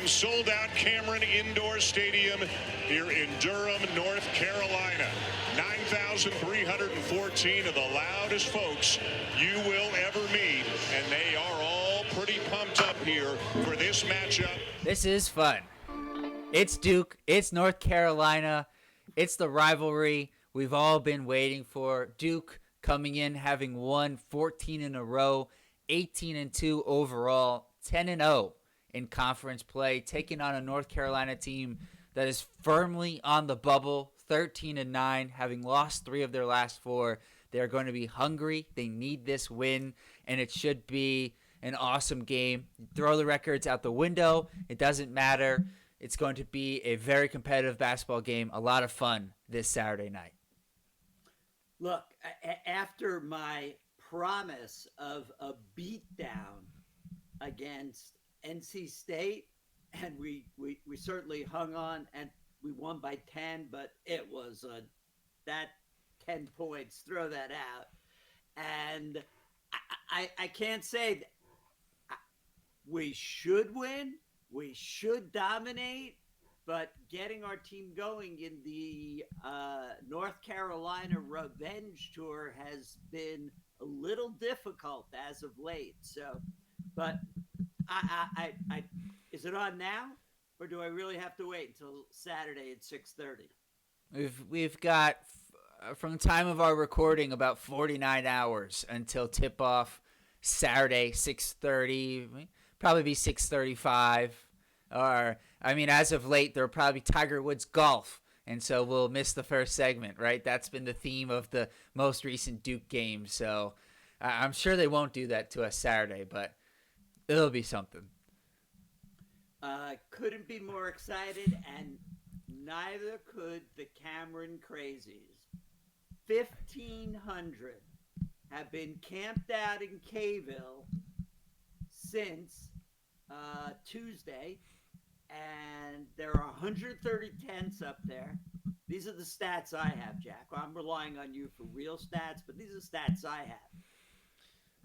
From sold-out Cameron Indoor Stadium here in Durham, North Carolina. 9,314 of the loudest folks you will ever meet, and they are all pretty pumped up here for this matchup. This is fun. It's Duke. It's North Carolina. It's the rivalry we've all been waiting for. Duke coming in having won 14 in a row, 18-2 overall, 10-0 in conference play, taking on a North Carolina team that is firmly on the bubble, 13-9, having lost 3 of their last 4. They're going to be hungry. They need this win, and it should be an awesome game. Throw the records out the window. It doesn't matter. It's going to be a very competitive basketball game, a lot of fun this Saturday night. Look, after my promise of a beatdown against NC State, and we certainly hung on, and we won by 10, but it was that 10 points, throw that out. And I can't say we should win, we should dominate, but getting our team going in the North Carolina Revenge Tour has been a little difficult as of late. So, but I is it on now, or do I really have to wait until Saturday at 6:30? We've got from the time of our recording about 49 hours until tip off Saturday 6:30. Probably be 6:35. Or, I mean, as of late, there'll probably be Tiger Woods golf, and so we'll miss the first segment, right? That's been the theme of the most recent Duke games, so I'm sure they won't do that to us Saturday, but it'll be something. Couldn't be more excited, and neither could the Cameron Crazies. 1,500 have been camped out in Kayville since Tuesday, and there are 130 tents up there. These are the stats I have, Jack. I'm relying on you for real stats, but these are stats I have.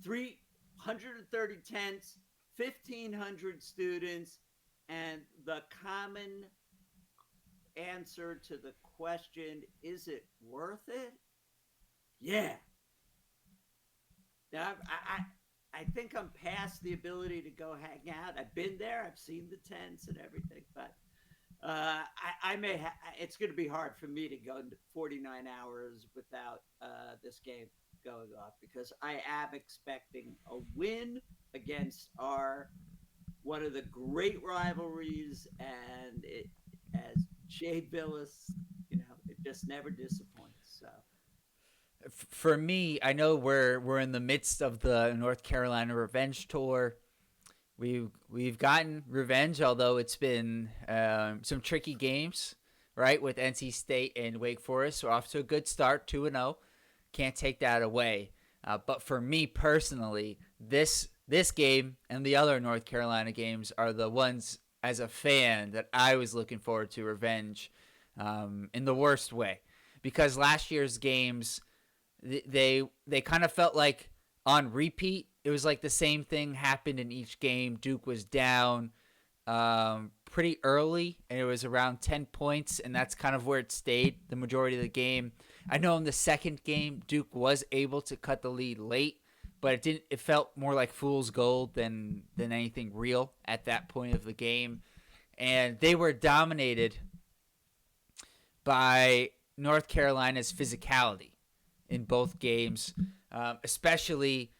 330 tents, 1,500 students, and the common answer to the question, is it worth it? Yeah. Now, I think I'm past the ability to go hang out. I've been there. I've seen the tents and everything, but I may. It's going to be hard for me to go into 49 hours without this game going off, because I am expecting a win against one of the great rivalries, and it, as Jay Billis, it just never disappoints. So. For me, I know we're in the midst of the North Carolina Revenge Tour. We've gotten revenge, although it's been some tricky games, right, with NC State and Wake Forest. We're off to a good start, 2-0. Can't take that away. But for me personally, this game and the other North Carolina games are the ones as a fan that I was looking forward to revenge in the worst way, because last year's games, they kind of felt like on repeat. It was like the same thing happened in each game. Duke was down pretty early, and it was around 10 points, and that's kind of where it stayed the majority of the game. I know in the second game, Duke was able to cut the lead late, but it felt more like fool's gold than anything real at that point of the game. And they were dominated by North Carolina's physicality in both games, especially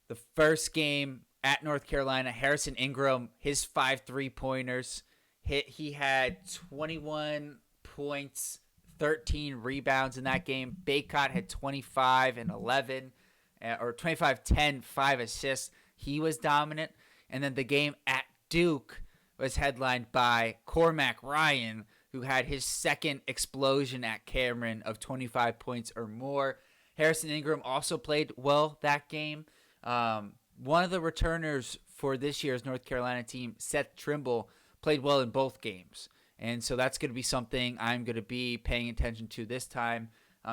the first game at North Carolina. Harrison Ingram, his 5 3-pointers, he had 21 points, 13 rebounds in that game. Baycott had 25 and 11, or 25, 10, 5 assists. He was dominant. And then the game at Duke was headlined by Cormac Ryan, who had his second explosion at Cameron of 25 points or more. Harrison Ingram also played well that game. One of the returners for this year's North Carolina team, Seth Trimble, played well in both games. And so that's going to be something I'm going to be paying attention to this time.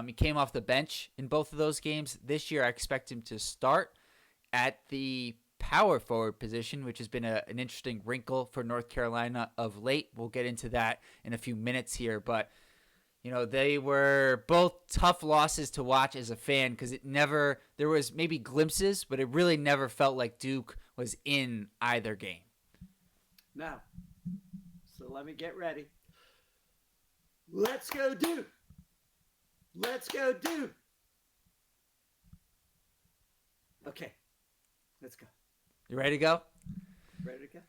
He came off the bench in both of those games. This year, I expect him to start at the power forward position, which has been an interesting wrinkle for North Carolina of late. We'll get into that in a few minutes here, but they were both tough losses to watch as a fan because there was maybe glimpses, but it really never felt like Duke was in either game. Now, so let me get ready. Let's go Duke. Let's go Duke. Okay, let's go. You ready to go? Ready to go?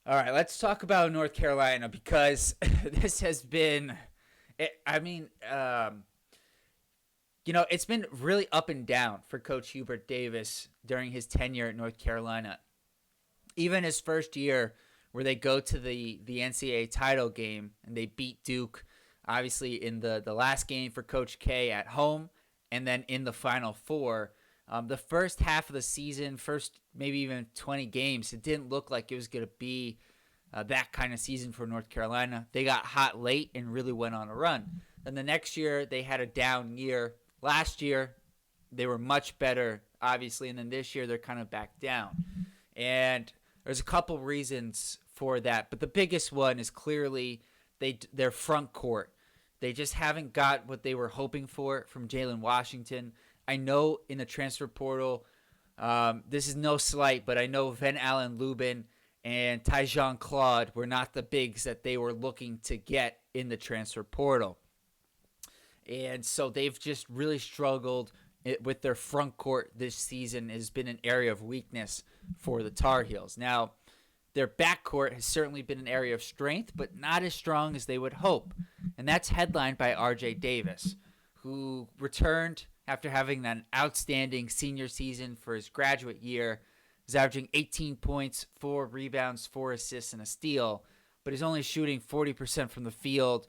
All right, let's talk about North Carolina because this has been it's been really up and down for Coach Hubert Davis during his tenure at North Carolina. Even his first year where they go to the NCAA title game and they beat Duke, obviously in the last game for Coach K at home and then in the Final Four. The first half of the season, first maybe even 20 games, it didn't look like it was going to be that kind of season for North Carolina. They got hot late and really went on a run. Then the next year, they had a down year. Last year, they were much better, obviously, and then this year, they're kind of back down. And there's a couple reasons for that, but the biggest one is clearly their front court. They just haven't got what they were hoping for from Jalen Washington. I know in the transfer portal, this is no slight, but I know Van Allen Lubin and Tyjon Claude were not the bigs that they were looking to get in the transfer portal. And so they've just really struggled with their front court this season. Has been an area of weakness for the Tar Heels. Now, their backcourt has certainly been an area of strength, but not as strong as they would hope. And that's headlined by R.J. Davis, who returned after having an outstanding senior season for his graduate year. He's averaging 18 points, 4 rebounds, 4 assists, and a steal, but he's only shooting 40% from the field,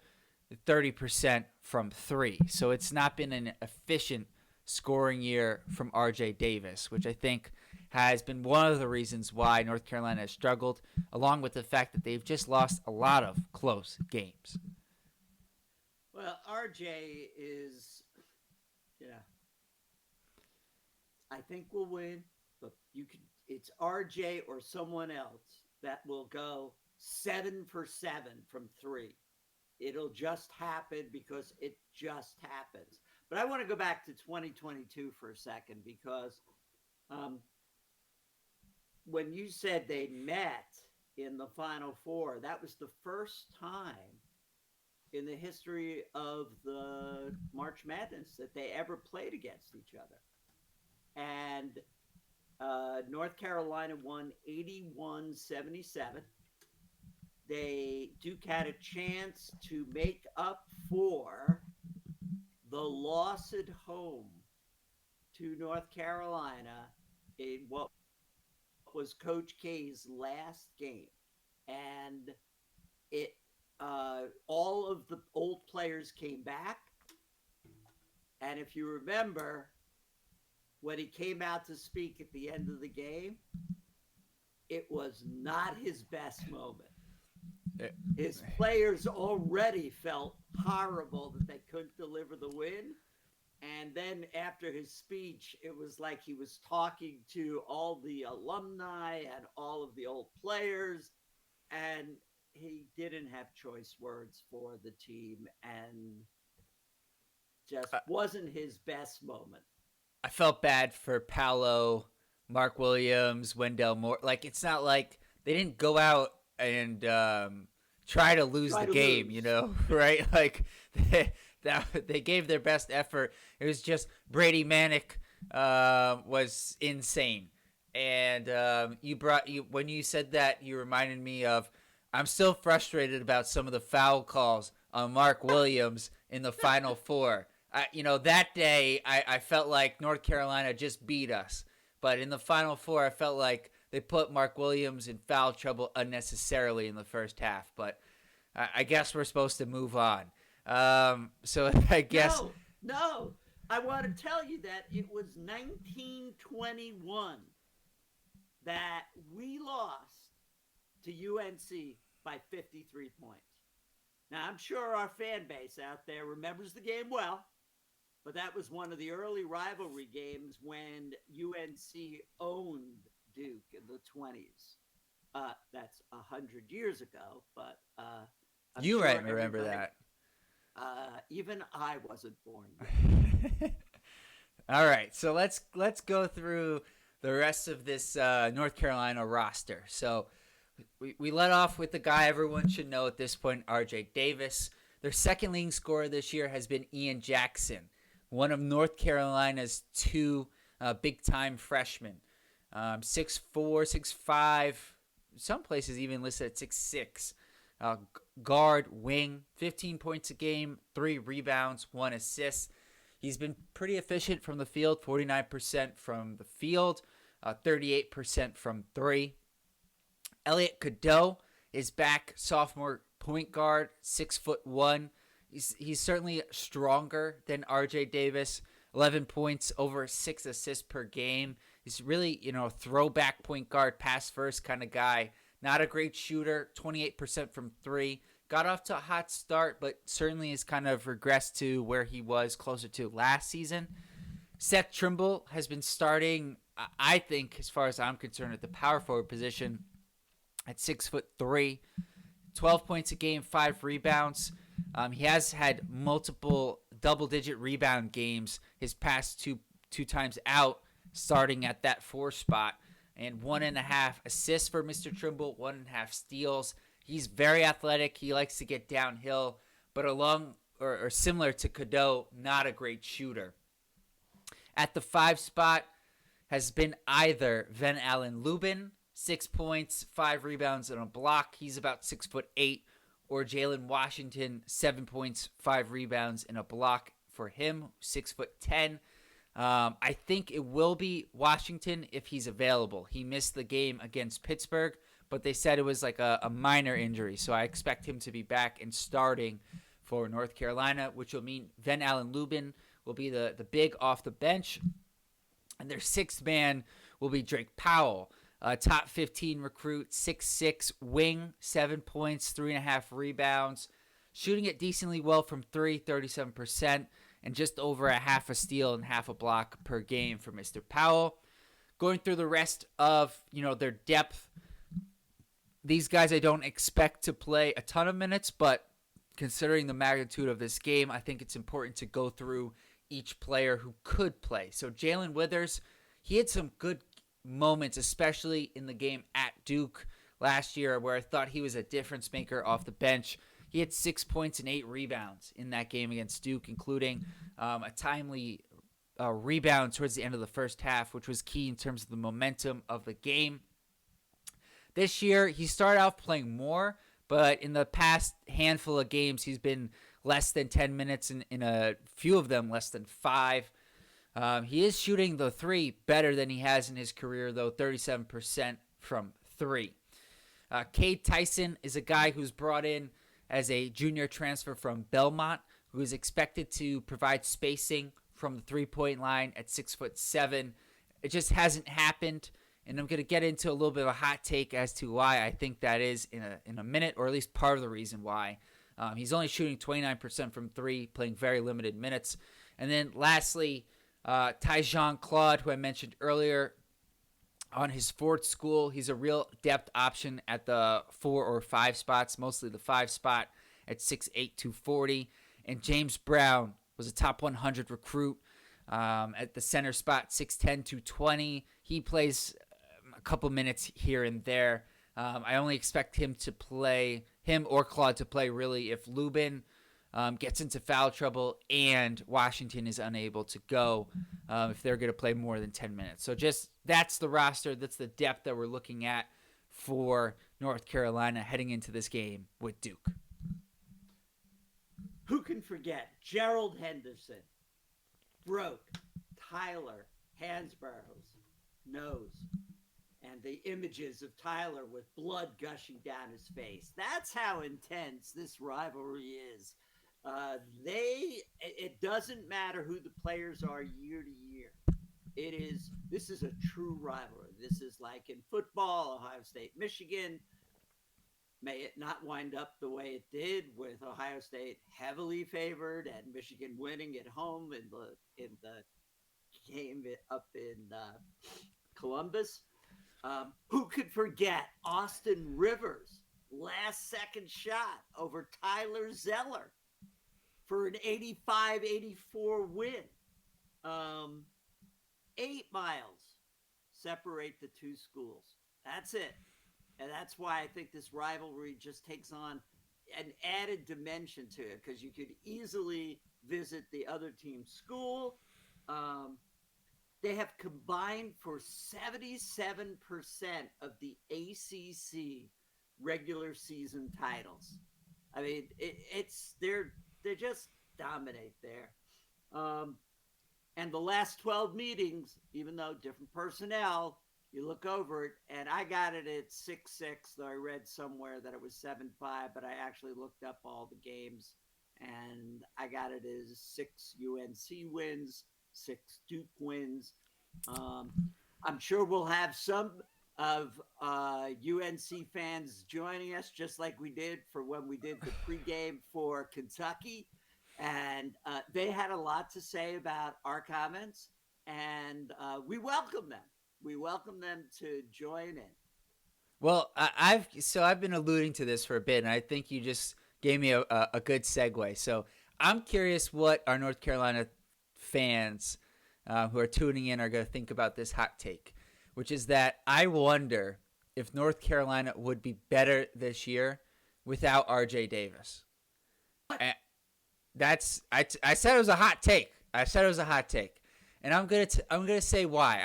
30% from 3. So it's not been an efficient scoring year from R.J. Davis, which I think has been one of the reasons why North Carolina has struggled, along with the fact that they've just lost a lot of close games. Well, RJ is, I think we'll win, but it's RJ or someone else that will go 7 for 7 from 3. It'll just happen because it just happens. But I want to go back to 2022 for a second because when you said they met in the Final Four, that was the first time in the history of the March Madness that they ever played against each other. And North Carolina won 81-77. Duke had a chance to make up for the loss at home to North Carolina in what was Coach K's last game. And all of the old players came back. And if you remember, when he came out to speak at the end of the game, it was not his best moment. His players already felt horrible that they couldn't deliver the win. And then after his speech, it was like he was talking to all the alumni and all of the old players. And he didn't have choice words for the team and just wasn't his best moment. I felt bad for Paolo, Mark Williams, Wendell Moore. Like, it's not like they didn't go out and try to lose the game, right? Like, they gave their best effort. It was just Brady Manick was insane. And when you said that, you reminded me of, I'm still frustrated about some of the foul calls on Mark Williams in the Final Four. That day, I felt like North Carolina just beat us. But in the Final Four, I felt like they put Mark Williams in foul trouble unnecessarily in the first half. But I guess we're supposed to move on. So I guess... No. I want to tell you that it was 1921 that we lost to UNC by 53 points. Now, I'm sure our fan base out there remembers the game well. But that was one of the early rivalry games when UNC owned Duke in the 20s. That's 100 years ago, but I'm You sure might remember everybody, that. even I wasn't born yet. All right, so let's go through the rest of this North Carolina roster. So we let off with the guy everyone should know at this point, R.J. Davis. Their second leading scorer this year has been Ian Jackson, one of North Carolina's two big-time freshmen. 6'4", 6'5", some places even listed at 6'6". Guard, wing, 15 points a game, 3 rebounds, 1 assist. He's been pretty efficient from the field, 49% from the field, 38% from 3. Elliot Cadeau is back, sophomore point guard, 6'1". He's certainly stronger than R.J. Davis. 11 points, over 6 assists per game. He's really, a throwback point guard, pass first kind of guy. Not a great shooter, 28% from 3. Got off to a hot start, but certainly has kind of regressed to where he was closer to last season. Seth Trimble has been starting, I think, as far as I'm concerned, at the power forward position at 6'3", 12 points a game, 5 rebounds. He has had multiple double-digit rebound games his past two times out, starting at that 4 spot, and 1.5 assists for Mr. Trimble, 1.5 steals. He's very athletic. He likes to get downhill, but along or similar to Cadeau, not a great shooter. At the 5 spot has been either Van Allen Lubin, 6 points, 5 rebounds, and a block. He's about 6'8", or Jalen Washington, 7 points, 5 rebounds, and a block for him, 6'10". I think it will be Washington if he's available. He missed the game against Pittsburgh, but they said it was like a minor injury, so I expect him to be back and starting for North Carolina, which will mean Van Allen Lubin will be the big off the bench, and their 6th man will be Drake Powell. Top 15 recruit, 6'6", wing, 7 points, 3.5 rebounds, shooting it decently well from 3, 37%, and just over a half a steal and half a block per game for Mr. Powell. Going through the rest of their depth, these guys I don't expect to play a ton of minutes, but considering the magnitude of this game, I think it's important to go through each player who could play. So Jalen Withers, he had some good moments, especially in the game at Duke last year, where I thought he was a difference maker off the bench. He had 6 points and 8 rebounds in that game against Duke, including a timely rebound towards the end of the first half, which was key in terms of the momentum of the game. This year, he started off playing more, but in the past handful of games, he's been less than 10 minutes, in a few of them less than 5. He is shooting the 3 better than he has in his career, though, 37% from 3. Cade Tyson is a guy who's brought in as a junior transfer from Belmont, who is expected to provide spacing from the three-point line at 6'7". It just hasn't happened, and I'm going to get into a little bit of a hot take as to why I think that is in a minute, or at least part of the reason why. He's only shooting 29% from 3, playing very limited minutes. And then lastly, Tyjon Claude, who I mentioned earlier, on his Ford School, he's a real depth option at the 4 or 5 spots, mostly the 5 spot at 6'8", 240. And James Brown was a top 100 recruit at the center spot, 6'10", 220. He plays a couple minutes here and there. I only expect him or Claude to play really if Lubin gets into foul trouble and Washington is unable to go if they're going to play more than 10 minutes. So that's the roster. That's the depth that we're looking at for North Carolina heading into this game with Duke. Who can forget Gerald Henderson broke Tyler Hansborough's nose, and the images of Tyler with blood gushing down his face. That's how intense this rivalry is. It doesn't matter who the players are year to year. This is a true rivalry. This is like in football, Ohio State, Michigan. May it not wind up the way it did, with Ohio State heavily favored and Michigan winning at home in the game up in Columbus. Who could forget Austin Rivers' last second shot over Tyler Zeller for an 85-84 win? 8 miles separate the two schools. That's it. And that's why I think this rivalry just takes on an added dimension to it because you could easily visit the other team's school. Um, they have combined for 77% of the ACC regular season titles. I mean, it's they just dominate there. Um, and the last 12 meetings, even though different personnel, you look over it, and I got it at 6-6, though I read somewhere that it was 7-5, but I actually looked up all the games, and I got it as 6 UNC wins, 6 Duke wins. Um, I'm sure we'll have some of UNC fans joining us, just like we did for when we did the pregame for Kentucky. And they had a lot to say about our comments, and we welcome them. We welcome them to join in. Well, I've been alluding to this for a bit, and I think you just gave me a good segue. So I'm curious what our North Carolina fans who are tuning in are going to think about this hot take, which is that I wonder if North Carolina would be better this year without R.J. Davis. And I said it was a hot take. I said it was a hot take, and I'm gonna say why.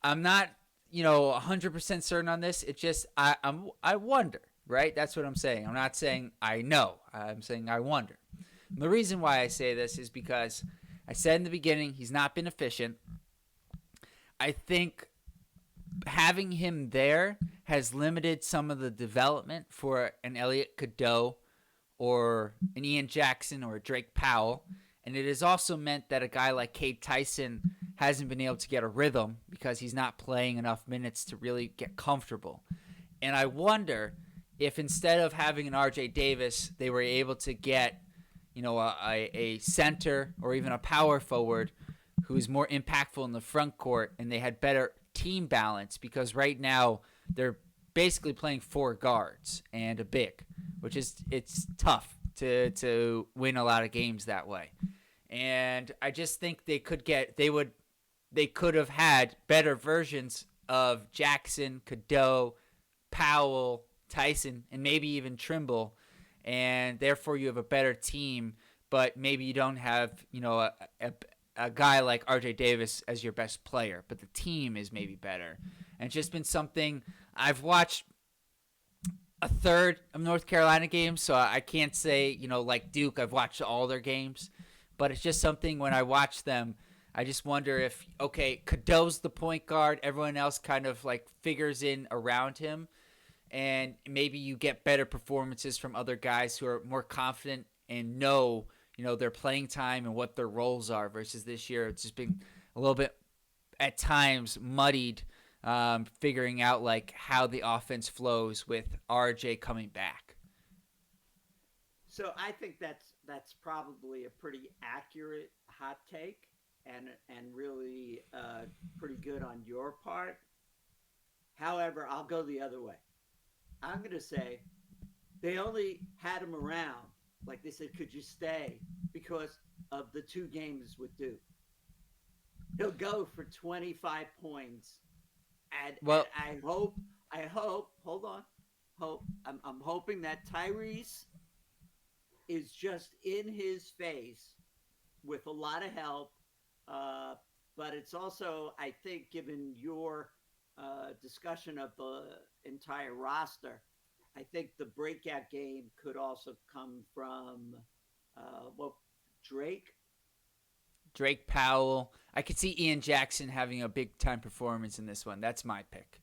I'm not 100% certain on this. It's just I wonder, right? That's what I'm saying. I'm not saying I know. I'm saying I wonder. And the reason why I say this is because I said in the beginning he's not been efficient. I think having him there has limited some of the development for an Elliot Cadeau or an Ian Jackson or a Drake Powell. And it has also meant that a guy like Cade Tyson hasn't been able to get a rhythm because he's not playing enough minutes to really get comfortable. And I wonder if instead of having an RJ Davis, they were able to get, a center or even a power forward who's more impactful in the front court, and they had better team balance because right now they're basically playing 4 guards and a big, which is it's tough to win a lot of games that way. And I just think they could have had better versions of Jackson, Cadeau, Powell, Tyson, and maybe even Trimble, and therefore you have a better team, but maybe you don't have, a guy like RJ Davis as your best player, but the team is maybe better. And it's just been something I've watched a third of North Carolina games, so I can't say, like Duke, I've watched all their games, but it's just something when I watch them, I just wonder if, okay, Cadeau's the point guard, everyone else kind of like figures in around him, and maybe you get better performances from other guys who are more confident and know, their playing time and what their roles are versus this year. It's just been a little bit at times muddied, figuring out like how the offense flows with RJ coming back. So I think that's probably a pretty accurate hot take and really pretty good on your part. However, I'll go the other way. I'm going to say they only had him around, like they said, could you stay because of the 2 games with Duke. He'll go for 25 points, and I hope, hold on, I'm hoping that Tyrese is just in his face with a lot of help. But it's also, I think, given your discussion of the entire roster, I think the breakout game could also come from, Drake Powell. I could see Ian Jackson having a big time performance in this one. That's my pick.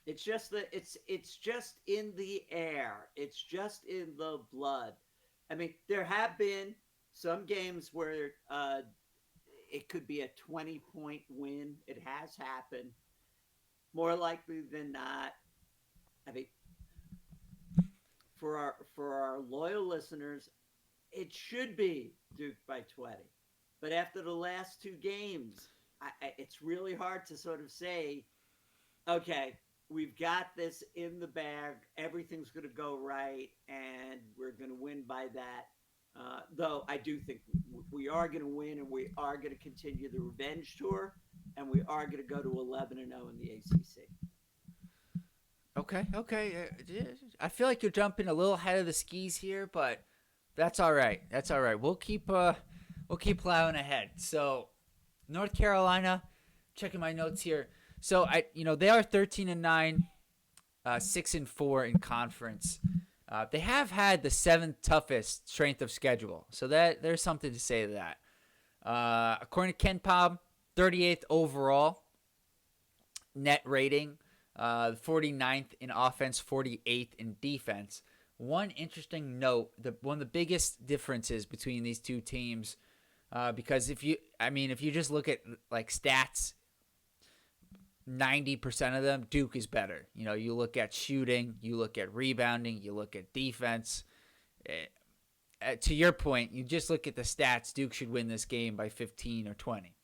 It's just that it's just in the air. It's just in the blood. I mean, there have been some games where it could be a 20-point win. It has happened. More likely than not, I mean, for our loyal listeners, it should be Duke by 20. But after the last 2 games, it's really hard to sort of say okay, we've got this in the bag. Everything's going to go right, and we're going to win by that. Though I do think we are going to win, and we are going to continue the revenge tour, and we are going to go to 11-0 in the ACC. Okay, okay. I feel like you're jumping a little ahead of the skis here, but that's all right. That's all right. We'll keep plowing ahead. So, North Carolina, checking my notes here. So they are 13-9, 6-4 in conference. They have had the seventh toughest strength of schedule, so that there's something to say to that. According to Ken Pom, 38th overall net rating, 49th in offense, 48th in defense. One interesting note: one of the biggest differences between these two teams, because if you just look at like stats, 90% of them, Duke is better. You look at shooting, you look at rebounding, you look at defense. To your point, you just look at the stats, Duke should win this game by 15 or 20.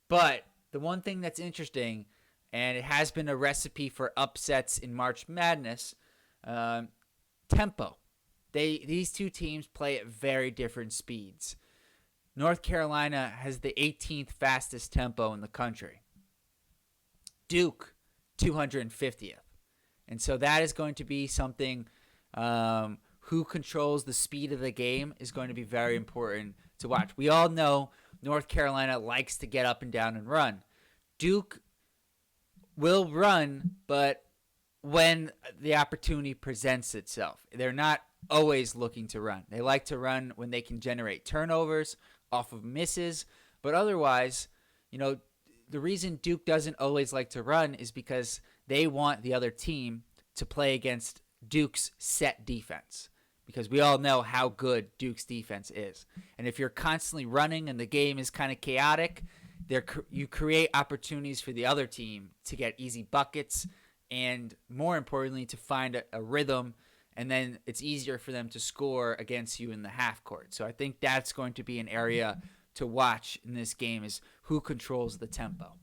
But the one thing that's interesting, and it has been a recipe for upsets in March Madness, tempo. These two teams play at very different speeds. North Carolina has the 18th fastest tempo in the country. Duke, 250th. And so that is going to be something, who controls the speed of the game is going to be very important to watch. We all know North Carolina likes to get up and down and run. Duke will run, but when the opportunity presents itself. They're not always looking to run. They like to run when they can generate turnovers off of misses, but otherwise, the reason Duke doesn't always like to run is because they want the other team to play against Duke's set defense, because we all know how good Duke's defense is. And if you're constantly running and the game is kind of chaotic, you create opportunities for the other team to get easy buckets and, more importantly, to find a rhythm, and then it's easier for them to score against you in the half court. So I think that's going to be an area to watch in this game, is who controls the tempo.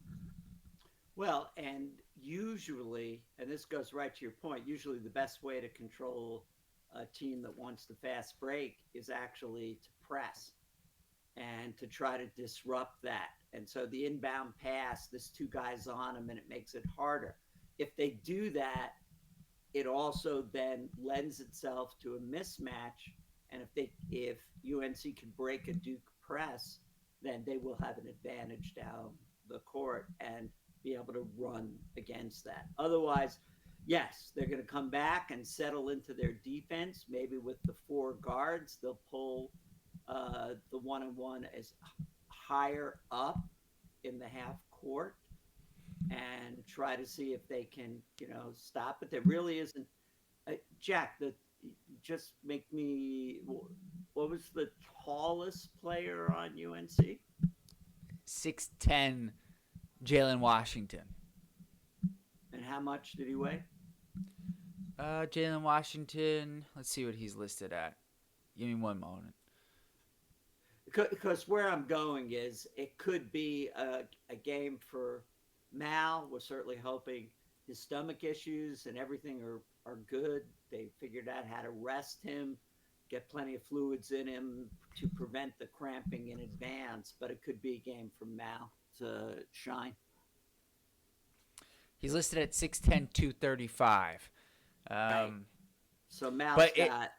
Well, and usually, and this goes right to your point, usually the best way to control a team that wants the fast break is actually to press and to try to disrupt that. And so the inbound pass, this two guys on them, and it makes it harder. If they do that, it also then lends itself to a mismatch. And if UNC can break a Duke press, then they will have an advantage down the court and be able to run against that. Otherwise, yes, they're going to come back and settle into their defense. Maybe with the four guards, they'll pull the one-on-one as higher up in the half court and try to see if they can, stop it. There really isn't. Jack, just make me. What was the tallest player on UNC? 6'10", Jalen Washington. And how much did he weigh? Jalen Washington, let's see what he's listed at. Give me one moment. Because where I'm going is it could be a game for Mal. We're certainly hoping his stomach issues and everything are good. They figured out how to rest him, get plenty of fluids in him to prevent the cramping in advance. But it could be a game for Mal to shine. He's listed at 6'10", 235. Right. So Mal's got.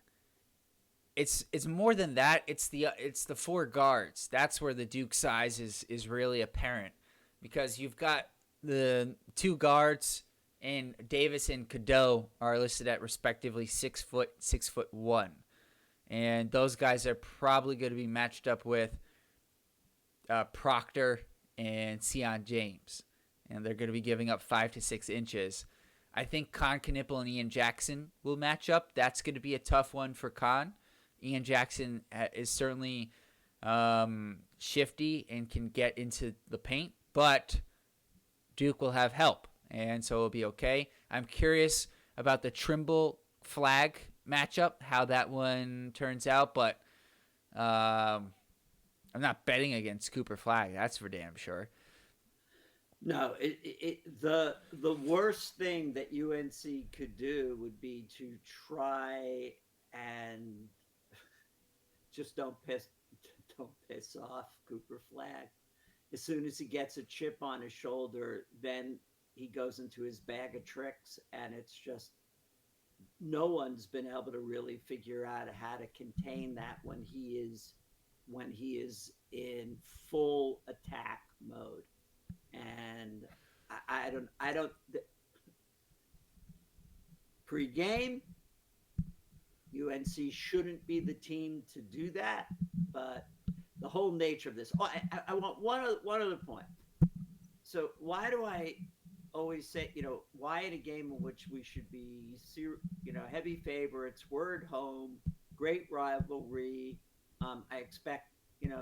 It's more than that. It's the four guards. That's where the Duke size is really apparent, because you've got the two guards, and Davis and Cadeau are listed at respectively 6 foot, 6'1", and those guys are probably going to be matched up with Proctor and Sion James, and they're going to be giving up 5 to 6 inches. I think Con Knipple and Ian Jackson will match up. That's going to be a tough one for Con. Ian Jackson is certainly shifty and can get into the paint, but Duke will have help, and so it'll be okay. I'm curious about the Trimble Flag matchup, how that one turns out, but I'm not betting against Cooper Flag. That's for damn sure. No, the worst thing that UNC could do would be to try and just don't piss off Cooper Flag. As soon as he gets a chip on his shoulder, then he goes into his bag of tricks, and it's just no one's been able to really figure out how to contain that when he is in full attack mode. And I don't pre-game UNC shouldn't be the team to do that, but the whole nature of this. Oh, I want one other point. So why do I always say, why in a game in which we should be, heavy favorites, we're at home, great rivalry. I expect,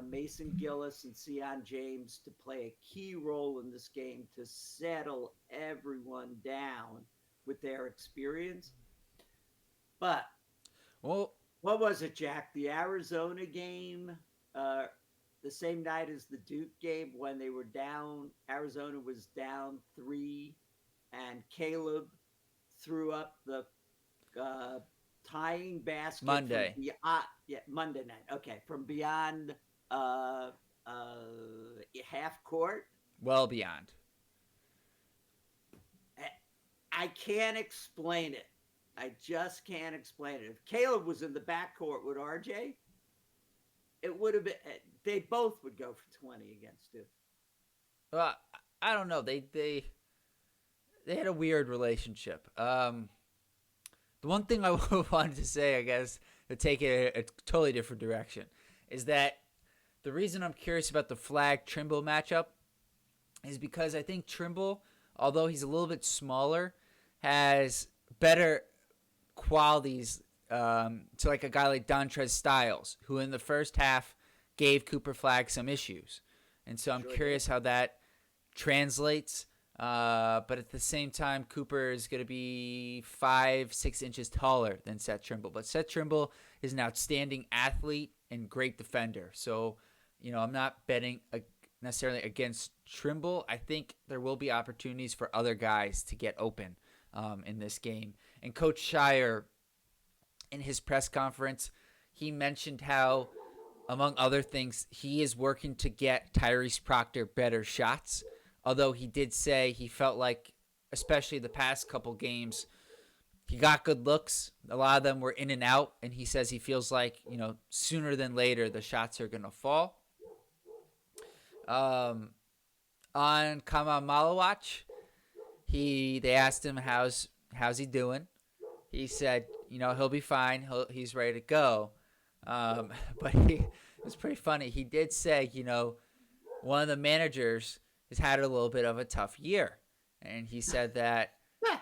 Mason Gillis and Sion James to play a key role in this game to settle everyone down with their experience. But Well, what was it, Jack? The Arizona game, uh, the same night as the Duke game when they were down. Arizona was down three, and Caleb threw up the uh, tying basket from Monday, beyond. Yeah, Monday night. Okay, from beyond uh, uh, half court. well beyond. I can't explain it. I just can't explain it. If Caleb was in the backcourt with RJ, it would have been. They both would go for 20 against Duke. Well, I don't know. They had a weird relationship. The one thing I wanted to say, I guess, to take it a totally different direction, is that the reason I'm curious about the Flag Trimble matchup is because I think Trimble, although he's a little bit smaller, has better qualities to like a guy like Dontrez Styles, who in the first half gave Cooper Flag some issues. And so I'm curious how that translates. But at the same time, Cooper is going to be 5-6 inches taller than Seth Trimble. But Seth Trimble is an outstanding athlete and great defender. So, I'm not betting necessarily against Trimble. I think there will be opportunities for other guys to get open in this game. And Coach Shire, in his press conference, he mentioned how, among other things, he is working to get Tyrese Proctor better shots. Although he did say he felt like, especially the past couple games, he got good looks. A lot of them were in and out, and he says he feels like, sooner than later the shots are going to fall. On Kama Malawach, they asked him how's he doing. He said, he'll be fine. He's ready to go. But it was pretty funny. He did say, one of the managers has had a little bit of a tough year. And he said that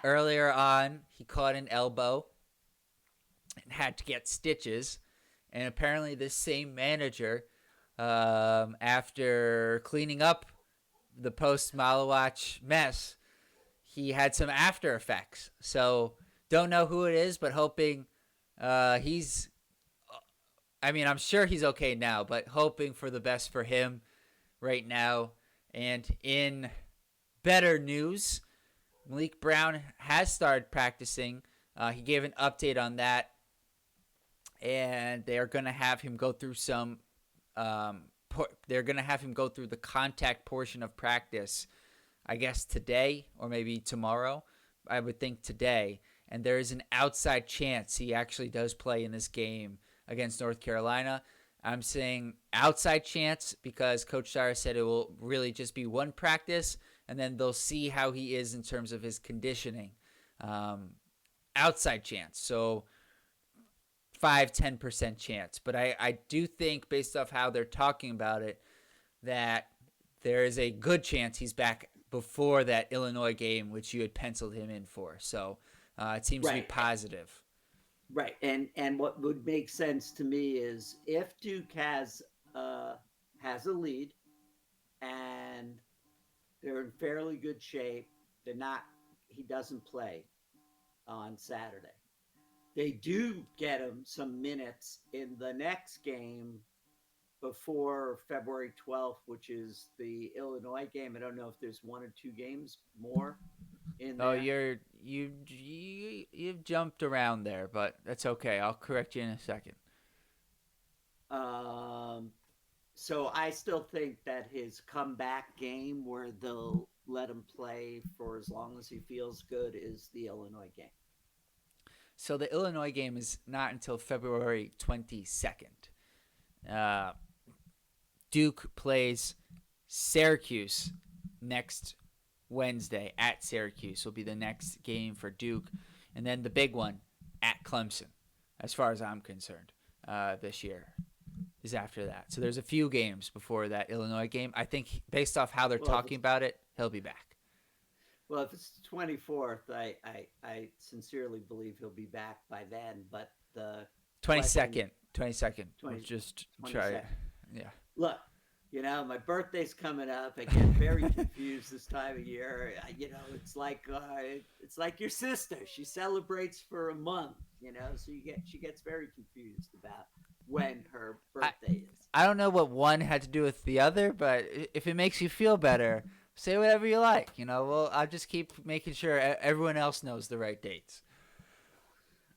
earlier on, he caught an elbow and had to get stitches. And apparently this same manager, after cleaning up the post-Malawach mess, he had some after effects. So don't know who it is, but hoping he's – I'm sure he's okay now, but hoping for the best for him right now. And in better news, Malik Brown has started practicing. He gave an update on that, and they are going to have him go through some they're going to have him go through the contact portion of practice, I guess today or maybe tomorrow. I would think today. And there is an outside chance he actually does play in this game against North Carolina. I'm saying outside chance because Coach Shire said it will really just be one practice, and then they'll see how he is in terms of his conditioning. Outside chance. So 5-10% chance. But I do think, based off how they're talking about it, that there is a good chance he's back before that Illinois game, which you had penciled him in for. So it seems to be positive. Right, and what would make sense to me is if Duke has a lead and they're in fairly good shape, they're not. He doesn't play on Saturday. They do get him some minutes in the next game before February 12th, which is the Illinois game. I don't know if there's one or two games more in Oh, there. you've jumped around there, but that's okay. I'll correct you in a second. Um, so I still think that his comeback game, where they'll let him play for as long as he feels good, is the Illinois game. So the Illinois game is not until February 22nd. Uh, Duke plays Syracuse next Wednesday at Syracuse. Will be the next game for Duke, and then the big one at Clemson, as far as I'm concerned, this year is after that. So there's a few games before that Illinois game. I think based off how they're talking about it, he'll be back. Well, if it's the 24th, I sincerely believe he'll be back by then. But the 22nd. 20, We'll just 22nd. try it. Yeah. Look, my birthday's coming up. I get very confused this time of year. It's like your sister. She celebrates for a month. So she gets very confused about when her birthday is. I don't know what one had to do with the other, but if it makes you feel better, say whatever you like. Well, I'll just keep making sure everyone else knows the right dates.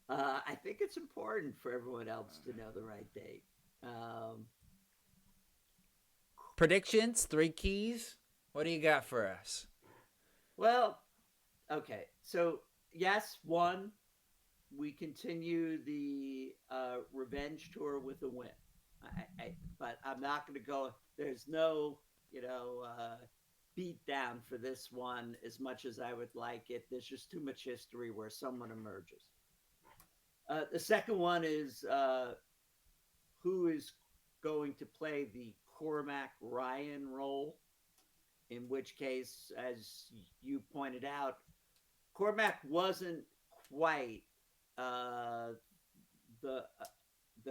I think it's important for everyone else to know the right date. Predictions, 3 keys. What do you got for us? Well, okay. So, yes, one, we continue the revenge tour with a win. But I'm not going to go. There's no, beat down for this one as much as I would like it. There's just too much history where someone emerges. The second one is who is going to play the Cormac Ryan role, in which case, as you pointed out, Cormac wasn't quite the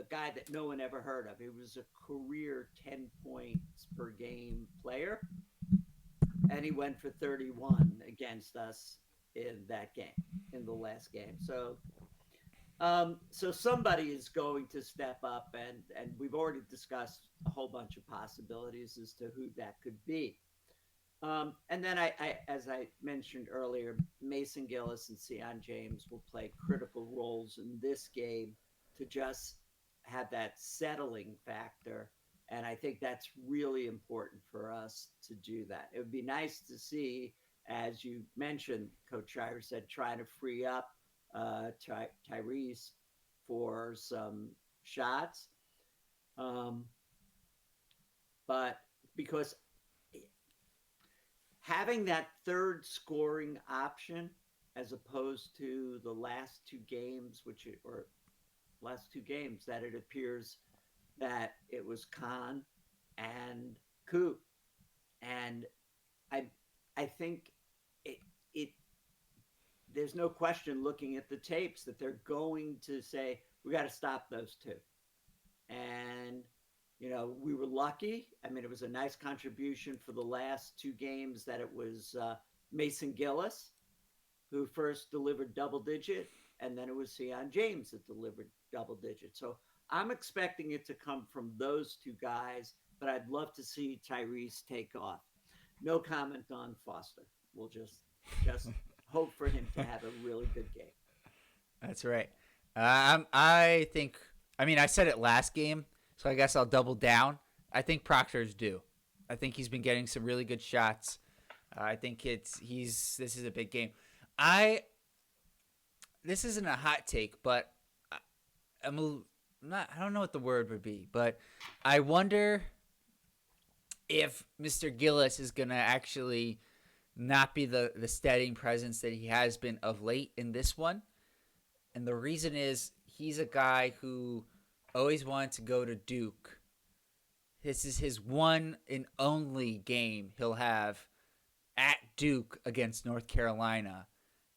guy that no one ever heard of. He was a career 10 points per game player, and he went for 31 against us in that game, in the last game. So somebody is going to step up, and we've already discussed a whole bunch of possibilities as to who that could be. And then as I mentioned earlier, Mason Gillis and Sion James will play critical roles in this game to just have that settling factor. And I think that's really important for us to do that. It would be nice to see, as you mentioned, Coach Shire said, trying to free up Tyrese for some shots. But because having that third scoring option as opposed to the last two games, that it appears that it was Khan and Coop. And I think it there's no question looking at the tapes that they're going to say, we got to stop those two. And, we were lucky. I mean, it was a nice contribution for the last two games that it was Mason Gillis, who first delivered double digit, and then it was Sion James that delivered double digit. So I'm expecting it to come from those two guys, but I'd love to see Tyrese take off. No comment on Foster. We'll just hope for him to have a really good game. That's right. I think. I mean, I said it last game, so I guess I'll double down. I think Proctor's due. I think he's been getting some really good shots. I think this is a big game. This isn't a hot take, but I don't know what the word would be, but I wonder if Mr. Gillis is going to actually not be the steadying presence that he has been of late in this one. And the reason is he's a guy who always wanted to go to Duke. This is his one and only game he'll have at Duke against North Carolina.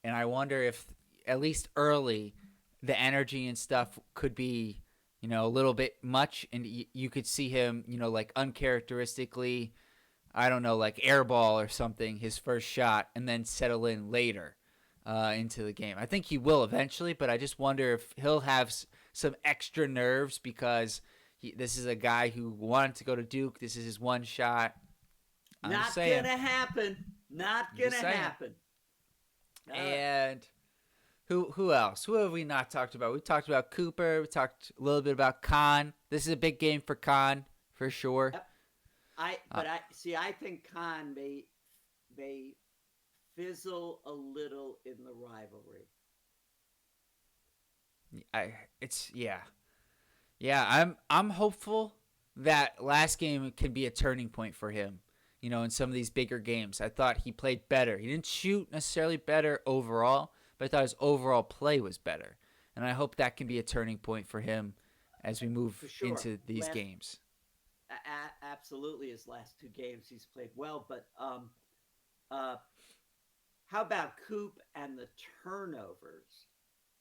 And I wonder if, at least early, the energy and stuff could be, a little bit much. And you could see him, like uncharacteristically, I don't know, like airball or something, his first shot, and then settle in later into the game. I think he will eventually, but I just wonder if he'll have some extra nerves because, This is a guy who wanted to go to Duke. This is his one shot. I'm Not just saying. gonna happen. Not I'm gonna just saying. happen. And who else? Who have we not talked about? We talked about Cooper. We talked a little bit about Khan. This is a big game for Khan for sure. Yep. I think Khan may fizzle a little in the rivalry. I'm hopeful that last game can be a turning point for him. In some of these bigger games, I thought he played better. He didn't shoot necessarily better overall, but I thought his overall play was better. And I hope that can be a turning point for him as we move into these games. Absolutely, his last 2 games he's played well. But how about Coop and the turnovers?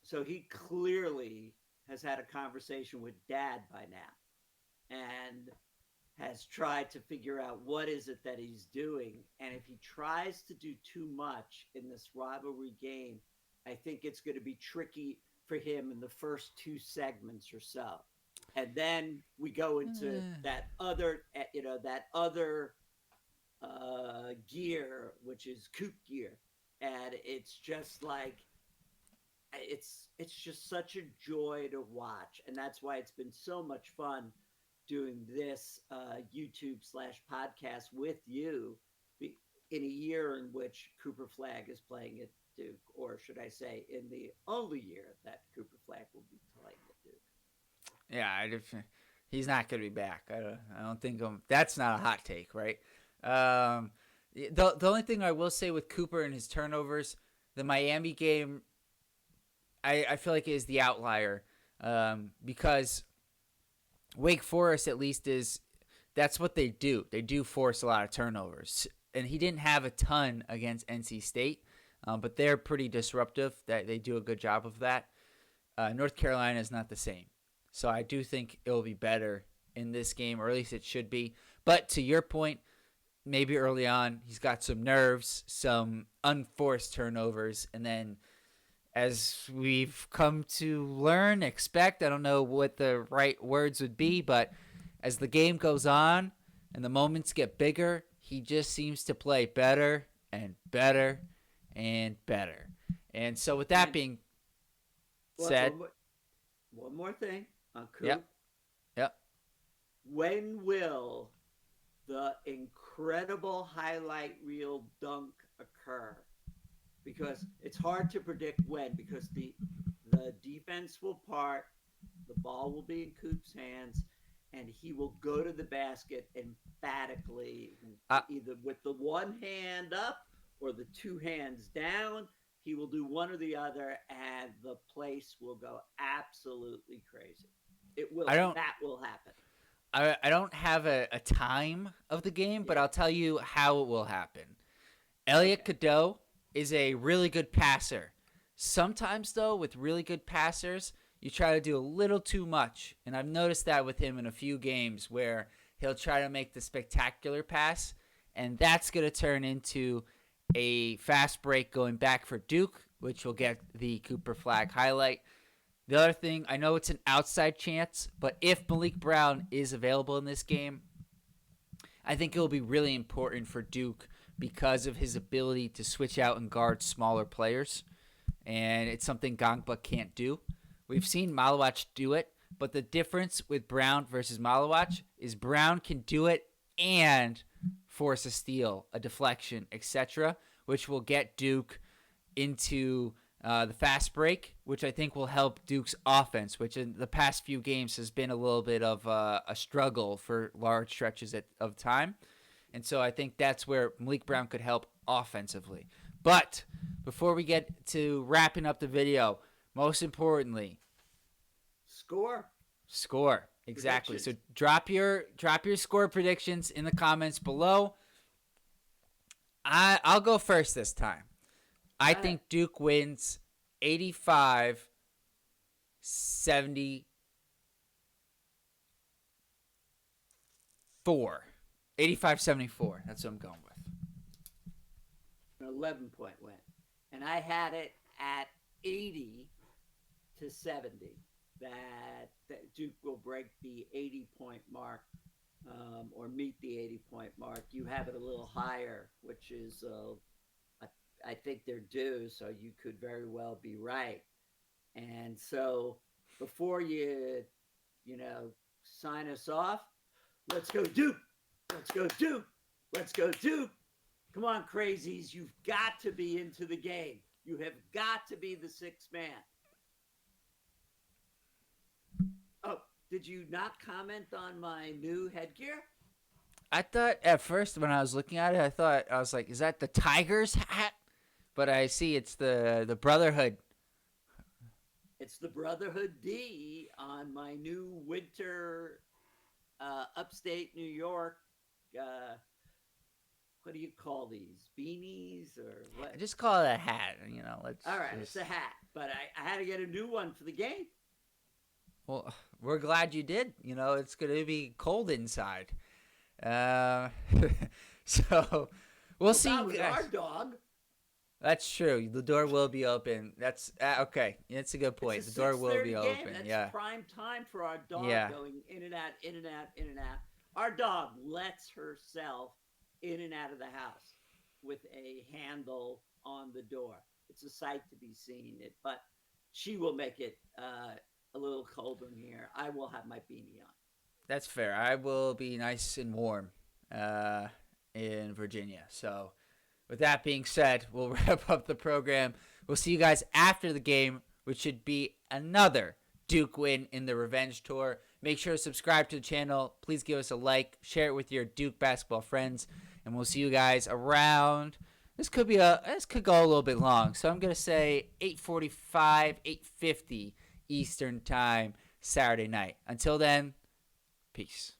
So he clearly has had a conversation with Dad by now, and has tried to figure out what is it that he's doing. And if he tries to do too much in this rivalry game, I think it's going to be tricky for him in the first 2 segments or so. And then we go into that other gear, which is Coop gear. And it's just like, it's just such a joy to watch. And that's why it's been so much fun doing this YouTube/podcast with you in a year in which Cooper Flagg is playing at Duke, or should I say, in the only year that Cooper Flagg will be playing at Duke. Yeah, he's not going to be back. I don't think that's not a hot take, right? The only thing I will say with Cooper and his turnovers, the Miami game, I feel like is the outlier because Wake Forest at least that's what they do. They do force a lot of turnovers. And he didn't have a ton against NC State, but they're pretty disruptive. They do a good job of that. North Carolina is not the same. So I do think it'll be better in this game, or at least it should be. But to your point, maybe early on he's got some nerves, some unforced turnovers, and then as we've come to learn, expect, I don't know what the right words would be, but as the game goes on and the moments get bigger, he just seems to play better and better and better. And so with that being said... One more thing on Coop. Yep. When will the incredible highlight reel dunk occur? Because it's hard to predict when, because the defense will part, the ball will be in Coop's hands, and he will go to the basket emphatically, either with the one hand up or the 2 hands down. He will do one or the other, and the place will go absolutely crazy. It will. That will happen. I don't have a time of the game, but I'll tell you how it will happen. Elliot Cadeau is a really good passer. Sometimes, though, with really good passers, you try to do a little too much. And I've noticed that with him in a few games where he'll try to make the spectacular pass, and that's going to turn into a fast break going back for Duke, which will get the Cooper Flagg highlight. The other thing, I know it's an outside chance, but if Malik Brown is available in this game, I think it will be really important for Duke because of his ability to switch out and guard smaller players. And it's something Gangba can't do. We've seen Malawach do it, but the difference with Brown versus Malawach is Brown can do it and force a steal, a deflection, etc., which will get Duke into the fast break, which I think will help Duke's offense, which in the past few games has been a little bit of a struggle for large stretches of time. And so I think that's where Malik Brown could help offensively. But before we get to wrapping up the video, most importantly, score. Exactly. So drop your score predictions in the comments below. I'll go first this time. I think Duke wins 85-74. 85-74. That's what I'm going with. An 11-point win. And I had it at 80-70. that Duke will break the 80-point mark, or meet the 80-point mark. You have it a little higher, which is, I think they're due, so you could very well be right. And so before you sign us off, let's go Duke. Let's go Duke. Let's go Duke. Come on, crazies. You've got to be into the game. You have got to be the sixth man. Oh, did you not comment on my new headgear? I thought at first when I was looking at it, I was like, is that the Tigers hat? But I see it's the Brotherhood. It's the Brotherhood D on my new winter upstate New York. What do you call these? Beanies or what? I just call it a hat. Let's. All right, it's a hat, but I had to get a new one for the game. Well, we're glad you did. It's going to be cold inside. So we'll see. Not with our dog. That's true. The door will be open. That's okay. That's a good point. The door will be open. That's prime time for our dog going in and out, in and out, in and out. Our dog lets herself in and out of the house with a handle on the door. It's a sight to be seen. But she will make it a little colder in here. I will have my beanie on. That's fair. I will be nice and warm in Virginia. So with that being said, we'll wrap up the program. We'll see you guys after the game, which should be another Duke win in the Revenge Tour. Make sure to subscribe to the channel. Please give us a like. Share it with your Duke basketball friends. And we'll see you guys around. This could go a little bit long. So I'm going to say 8:45, 8:50 Eastern time Saturday night. Until then, peace.